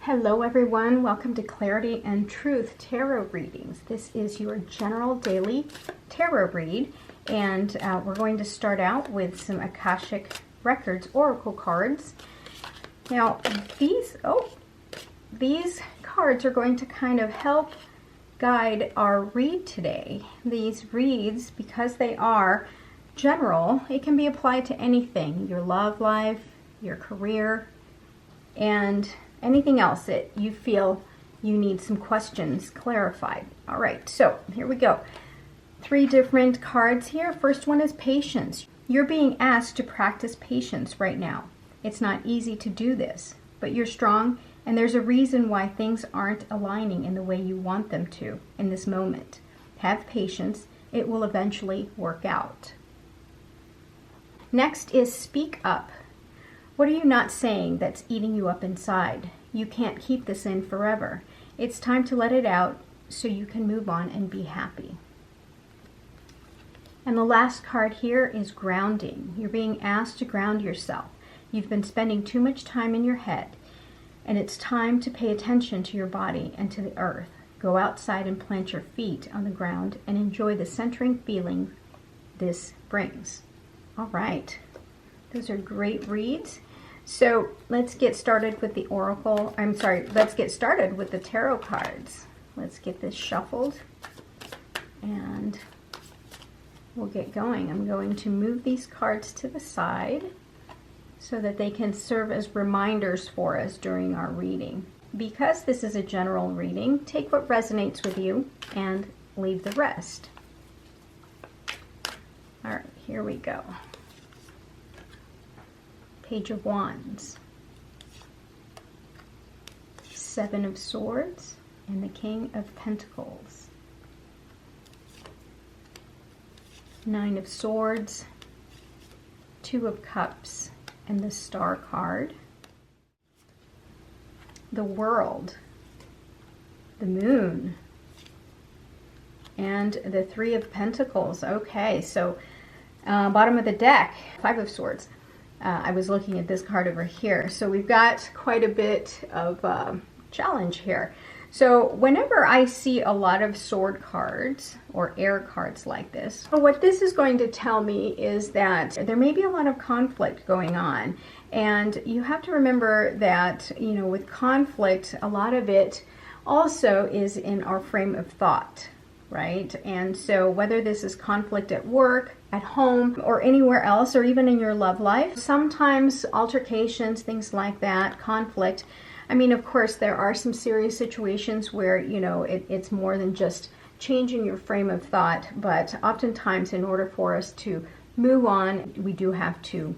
Hello everyone, welcome to Clarity and Truth Tarot Readings. This is your general daily tarot read, and we're going to start out with some Akashic Records Oracle cards. Now these cards are going to kind of help guide our read today. These reads, because they are general, it can be applied to anything, your love life, your career, and anything else that you feel you need some questions clarified. All right, so here we go. 3 different cards here. First one is patience. You're being asked to practice patience right now. It's not easy to do this, but you're strong, and there's a reason why things aren't aligning in the way you want them to in this moment. Have patience. It will eventually work out. Next is speak up. What are you not saying that's eating you up inside? You can't keep this in forever. It's time to let it out so you can move on and be happy. And the last card here is grounding. You're being asked to ground yourself. You've been spending too much time in your head, and it's time to pay attention to your body and to the earth. Go outside and plant your feet on the ground and enjoy the centering feeling this brings. All right, those are great reads. So let's get started with the oracle. Let's get started with the tarot cards. Let's get this shuffled and we'll get going. I'm going to move these cards to the side so that they can serve as reminders for us during our reading. Because this is a general reading, take what resonates with you and leave the rest. All right, here we go. Page of Wands, 7 of Swords, and the King of Pentacles. 9 of Swords, 2 of Cups, and the Star card. The World, the Moon, and the 3 of Pentacles. Okay, so bottom of the deck, 5 of Swords. I was looking at this card over here. So we've got quite a bit of challenge here. So whenever I see a lot of sword cards or air cards like this, what this is going to tell me is that there may be a lot of conflict going on. And you have to remember that, you know, with conflict, a lot of it also is in our frame of thought, right? And so whether this is conflict at work, at home, or anywhere else, or even in your love life, sometimes altercations, things like that, conflict. I mean, of course, there are some serious situations where, you know, it's more than just changing your frame of thought, but oftentimes in order for us to move on, we do have to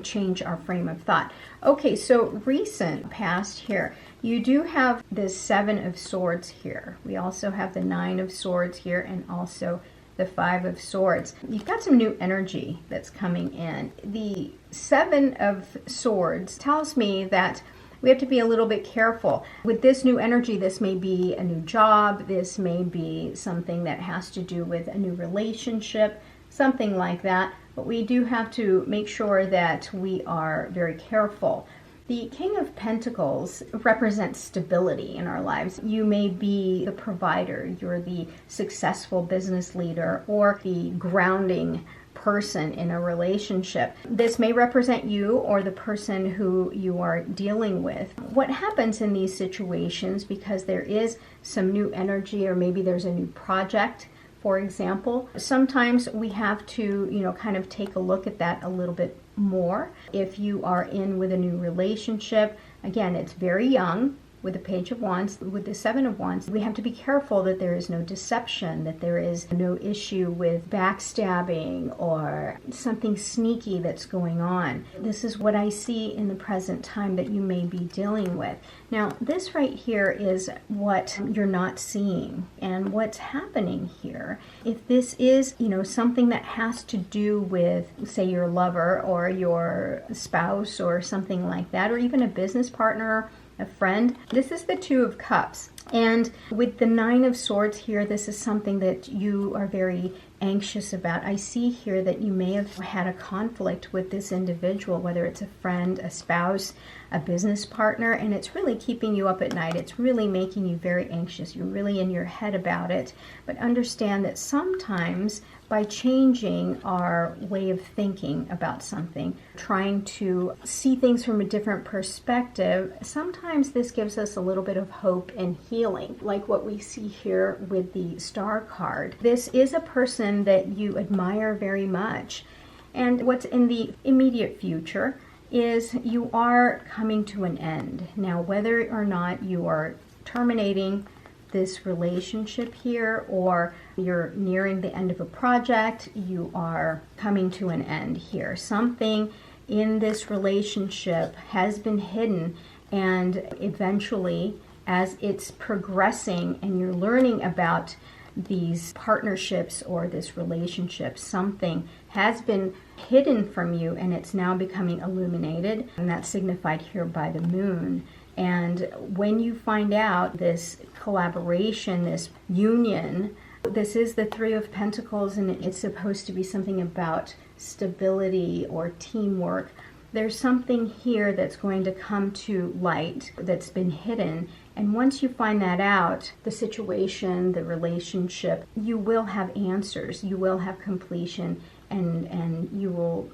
change our frame of thought. Okay, so recent past here, you do have this 7 of Swords here. We also have the 9 of Swords here, and also the 5 of Swords. You've got some new energy that's coming in. The 7 of Swords tells me that we have to be a little bit careful. With this new energy, this may be a new job, this may be something that has to do with a new relationship, something like that. But we do have to make sure that we are very careful. The King of Pentacles represents stability in our lives. You may be the provider, you're the successful business leader, or the grounding person in a relationship. This may represent you or the person who you are dealing with. What happens in these situations, because there is some new energy, or maybe there's a new project, for example, sometimes we have to, you know, kind of take a look at that a little bit more. If you are in with a new relationship, again, it's very young. With the Page of Wands, with the 7 of Wands, we have to be careful that there is no deception, that there is no issue with backstabbing or something sneaky that's going on. This is what I see in the present time that you may be dealing with. Now, this right here is what you're not seeing and what's happening here. If this is, you know, something that has to do with, say, your lover or your spouse or something like that, or even a business partner, a friend. This is the 2 of Cups. And with the 9 of Swords here, this is something that you are very anxious about. I see here that you may have had a conflict with this individual, whether it's a friend, a spouse, a business partner, and it's really keeping you up at night. It's really making you very anxious. You're really in your head about it. But understand that sometimes by changing our way of thinking about something, trying to see things from a different perspective, sometimes this gives us a little bit of hope and healing, like what we see here with the Star card. This is a person that you admire very much. And what's in the immediate future is you are coming to an end. Now, whether or not you are terminating this relationship here, or you're nearing the end of a project, you are coming to an end here. Something in this relationship has been hidden, and eventually, as it's progressing and you're learning about these partnerships or this relationship, something has been hidden from you and it's now becoming illuminated, and that's signified here by the moon. And when you find out this collaboration, this union, this is the Three of Pentacles, and it's supposed to be something about stability or teamwork. There's something here that's going to come to light that's been hidden. And once you find that out, the situation, the relationship, you will have answers. You will have completion, and you will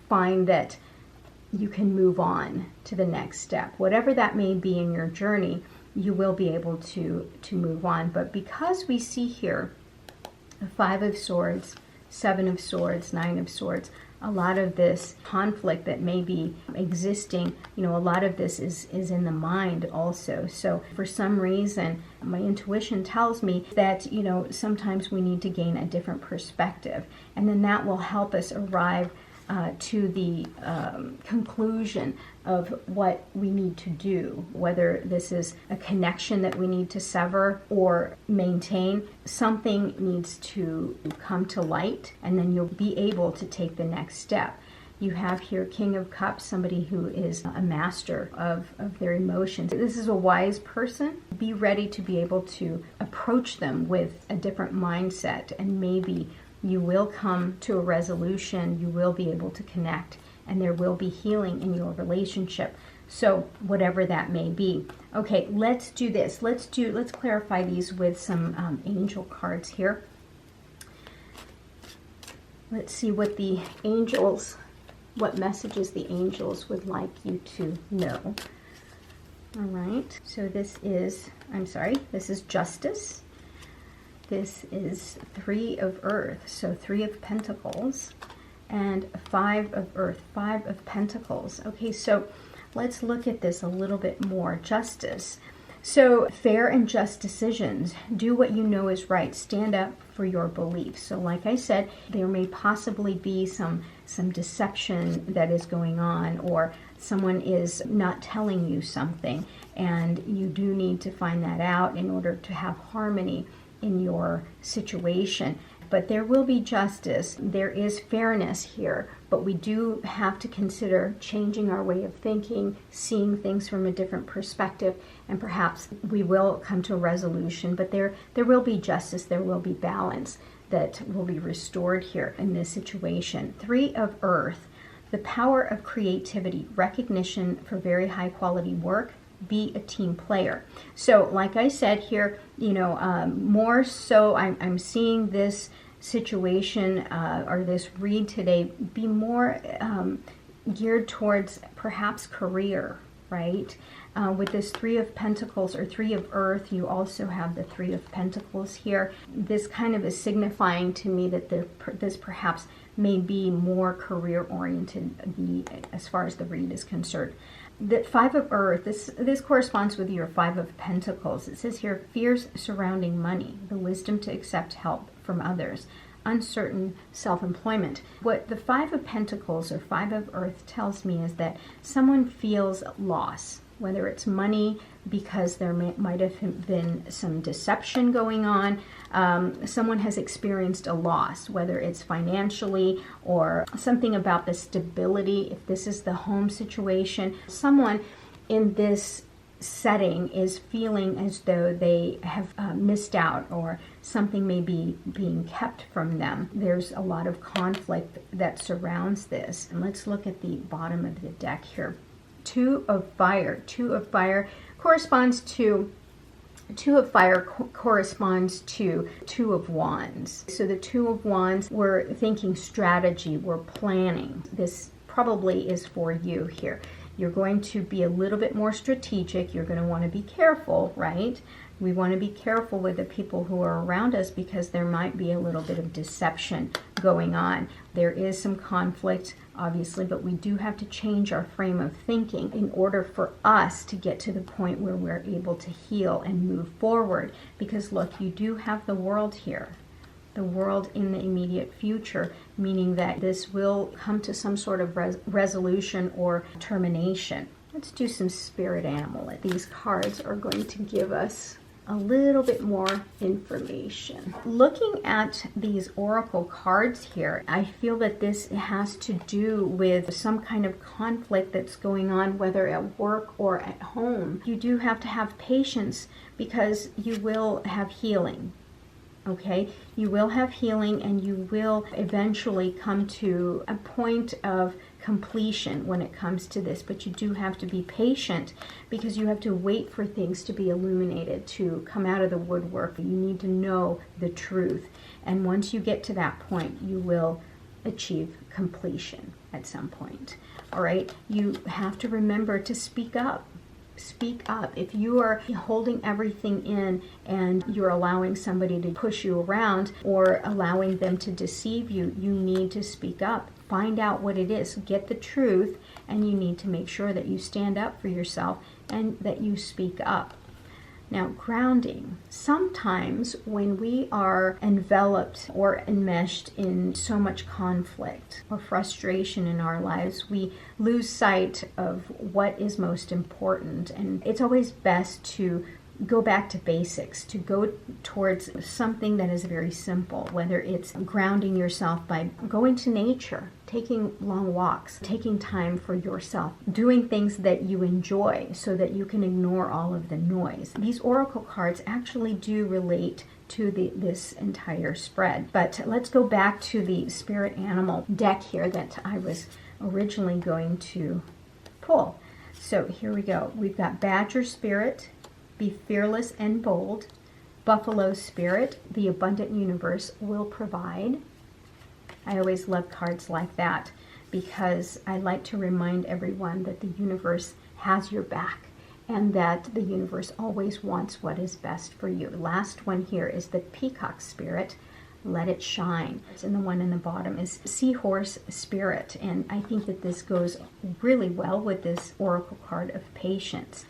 find that you can move on to the next step. Whatever that may be in your journey, you will be able to move on. But because we see here the Five of Swords, Seven of Swords, Nine of Swords, a lot of this conflict that may be existing, a lot of this is in the mind also. So for some reason, my intuition tells me that, sometimes we need to gain a different perspective. And then that will help us arrive to the conclusion of what we need to do, whether this is a connection that we need to sever or maintain. Something needs to come to light, and then you'll be able to take the next step. You have here King of Cups, somebody who is a master of their emotions. This is a wise person. Be ready to be able to approach them with a different mindset, and maybe you will come to a resolution, you will be able to connect, and there will be healing in your relationship. So whatever that may be. Okay, let's do this. Let's clarify these with some angel cards here. Let's see what the angels, what messages the angels would like you to know. All right, so this is Justice. This is Three of Earth, so Three of Pentacles, and Five of Earth, Five of Pentacles. Okay, so let's look at this a little bit more. Justice. So fair and just decisions. Do what you know is right. Stand up for your beliefs. So like I said, there may possibly be some deception that is going on, or someone is not telling you something, and you do need to find that out in order to have harmony in your situation. But there will be justice. There is fairness here, but we do have to consider changing our way of thinking, seeing things from a different perspective, and perhaps we will come to a resolution. But there will be justice, there will be balance that will be restored here in this situation. Three of Earth, the power of creativity, recognition for very high quality work. Be a team player. So like I said here, more so I'm seeing this situation or this read today be more geared towards perhaps career, right? With this Three of Pentacles or Three of Earth, you also have the Three of Pentacles here. This kind of is signifying to me that this perhaps may be more career oriented as far as the read is concerned. The Five of Earth, this corresponds with your Five of Pentacles. It says here, fears surrounding money, the wisdom to accept help from others, uncertain self-employment. What the Five of Pentacles or Five of Earth tells me is that someone feels loss, whether it's money because there might have been some deception going on. Someone has experienced a loss, whether it's financially or something about the stability. If this is the home situation, someone in this setting is feeling as though they have missed out, or something may be being kept from them. There's a lot of conflict that surrounds this. And let's look at the bottom of the deck here. Two of fire. Two of fire corresponds to Two of fire corresponds to Two of Wands. So the Two of Wands, we're thinking strategy, we're planning. This probably is for you here. You're going to be a little bit more strategic. You're going to want to be careful, right? We want to be careful with the people who are around us because there might be a little bit of deception going on. There is some conflict, obviously, but we do have to change our frame of thinking in order for us to get to the point where we're able to heal and move forward. Because look, you do have the world here. The world in the immediate future, meaning that this will come to some sort of resolution or termination. Let's do some spirit animal. These cards are going to give us a little bit more information. Looking at these oracle cards here, I feel that this has to do with some kind of conflict that's going on, whether at work or at home. You do have to have patience because you will have healing. Okay, you will have healing and you will eventually come to a point of completion when it comes to this, but you do have to be patient because you have to wait for things to be illuminated, to come out of the woodwork. You need to know the truth, and once you get to that point, you will achieve completion at some point. All right, you have to remember to speak up. Speak up. If you are holding everything in and you're allowing somebody to push you around or allowing them to deceive you, you need to speak up. Find out what it is. Get the truth, and you need to make sure that you stand up for yourself and that you speak up. Now, grounding. Sometimes when we are enveloped or enmeshed in so much conflict or frustration in our lives, we lose sight of what is most important. And it's always best to go back to basics, to go towards something that is very simple, whether it's grounding yourself by going to nature, taking long walks, taking time for yourself, doing things that you enjoy so that you can ignore all of the noise. These oracle cards actually do relate to this entire spread. But let's go back to the spirit animal deck here that I was originally going to pull. So here we go. We've got Badger Spirit, be fearless and bold. Buffalo Spirit, the abundant universe will provide. I always love cards like that because I like to remind everyone that the universe has your back and that the universe always wants what is best for you. Last one here is the Peacock Spirit, let it shine. And the one in the bottom is Seahorse Spirit. And I think that this goes really well with this oracle card of patience.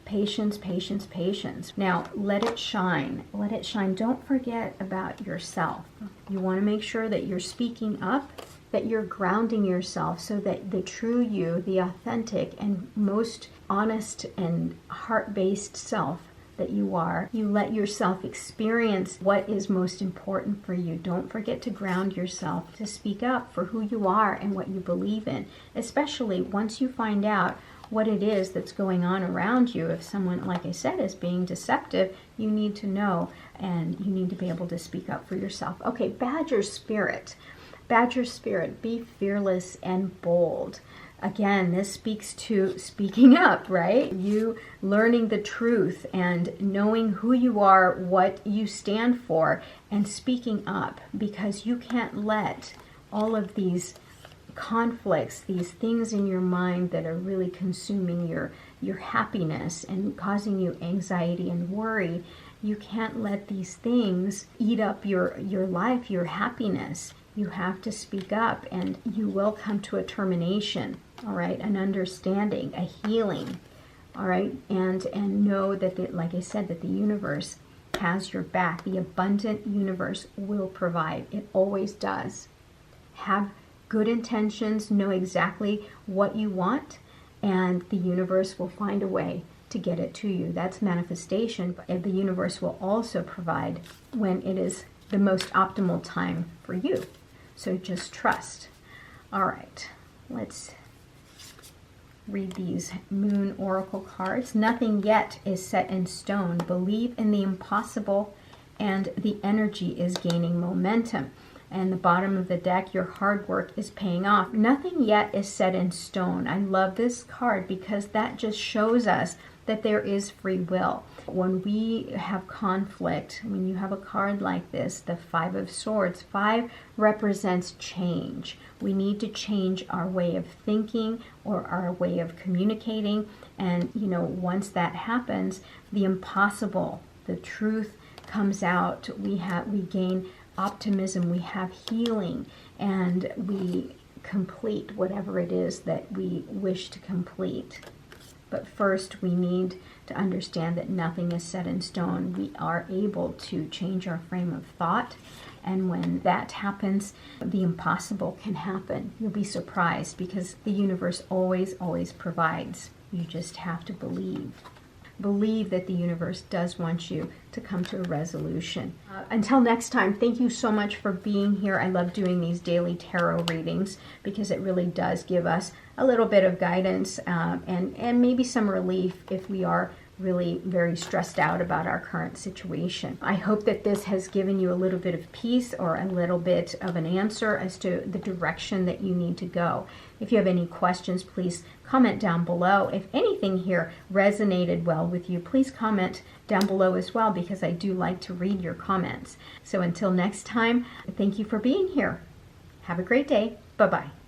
Patience, patience, patience. Now, let it shine. Let it shine. Don't forget about yourself. You want to make sure that you're speaking up, that you're grounding yourself so that the true you, the authentic and most honest and heart-based self that you are, you let yourself experience what is most important for you. Don't forget to ground yourself, to speak up for who you are and what you believe in, especially once you find out what it is that's going on around you. If someone, like I said, is being deceptive, you need to know and you need to be able to speak up for yourself. Okay, Badger Spirit. Badger Spirit, be fearless and bold. Again, this speaks to speaking up, right? You learning the truth and knowing who you are, what you stand for, and speaking up, because you can't let all of these conflicts, these things in your mind that are really consuming your happiness and causing you anxiety and worry, you can't let these things eat up your life, your happiness. You have to speak up and you will come to a termination, all right, an understanding, a healing, all right, and know that, like I said, that the universe has your back. The abundant universe will provide. It always does. Have good intentions, know exactly what you want, and the universe will find a way to get it to you. That's manifestation, but the universe will also provide when it is the most optimal time for you. So just trust. All right, let's read these Moon Oracle cards. Nothing yet is set in stone. Believe in the impossible, and the energy is gaining momentum. And the bottom of the deck, your hard work is paying off. Nothing yet is set in stone. I love this card because that just shows us that there is free will. When we have conflict, when you have a card like this, the Five of Swords, 5 represents change. We need to change our way of thinking or our way of communicating. And, you know, once that happens, the impossible, the truth comes out. We gain optimism, we have healing, and we complete whatever it is that we wish to complete. But first, we need to understand that nothing is set in stone. We are able to change our frame of thought. And when that happens, the impossible can happen. You'll be surprised because the universe always, always provides. You just have to believe. Believe that the universe does want you to come to a resolution. Until next time, thank you so much for being here. I love doing these daily tarot readings because it really does give us a little bit of guidance and maybe some relief if we are really very stressed out about our current situation. I hope that this has given you a little bit of peace or a little bit of an answer as to the direction that you need to go. If you have any questions, please comment down below. If anything here resonated well with you, please comment down below as well because I do like to read your comments. So until next time, thank you for being here. Have a great day. Bye-bye.